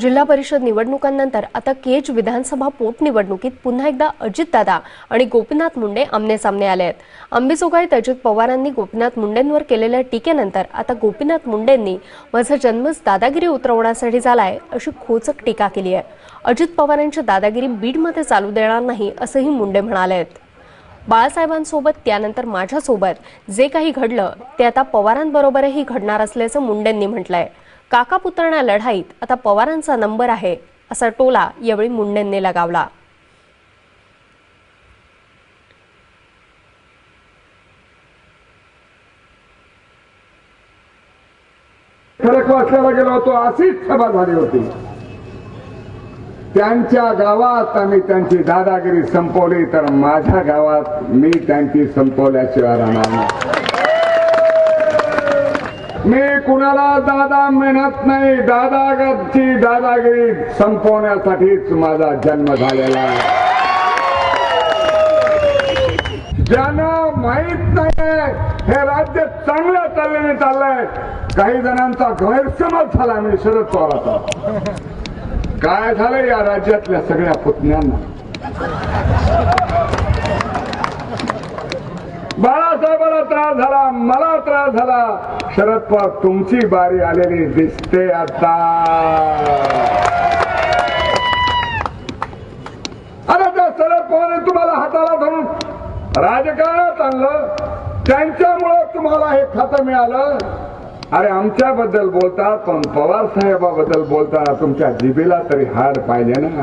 जिल्हा परिषद निवडणुकांनंतर आता केज विधानसभा पोटनिवडणुकीत पुन्हा एकदा अजितदादा आणि गोपीनाथ मुंडे आमने-सामने आले आहेत. अंबेजोगाईत अजित पवारांनी गोपीनाथ मुंडेंवर केलेल्या टीकेनंतर आता गोपीनाथ मुंडेंनी माझा जन्मच दादागिरी उतरवण्यासाठी झालाय अशी खोचक टीका केली आहे. अजित पवारांची दादागिरी बीडमध्ये चालू देणार नाही असंही मुंडे म्हणाले आहेत. बाळासाहेबांसोबत त्यानंतर माझ्यासोबत जे काही घडलं ते आता पवारांबरोबरही घडणार असल्याचं मुंडेंनी म्हटलंय. काका पुतण्या लढाईत आता पवारांचा नंबर आहे असा टोला यावेळी मुंडेंनी लगावला. खडकवासल्याला गेलो होतो, अशीच सभा झाली होती. त्यांच्या गावात आम्ही त्यांची दादागिरी संपवली तर माझ्या गावात मी त्यांची संपवल्याशिवाय राहणार नाही. मी कुणाला दादा म्हणत नाही. दादाची दादागिरी संपवण्यासाठीच माझा जन्म झालेला आहे. ज्यांना माहित नाही हे राज्य चांगल्या चालल्याने चाललंय, काही जणांचा गैरसमज झाला. मी शरद पवारांचा काय झालं या राज्यातल्या सगळ्या पुतण्यांना. बाळासाहेबांना त्रास झाला, मला त्रास झाला. शरद पवार तुमची बारी आलेली दिसते आता. आता त्या शरद पवारांनी तुम्हाला हाताला धरून राजकारणात आणलं, त्यांच्यामुळे तुम्हाला हे खातं मिळालं. अरे आमच्याबद्दल बोलतात पण पवार साहेबाबद्दल बोलताना तुमच्या जिभेला तरी हाड पाहिजे ना.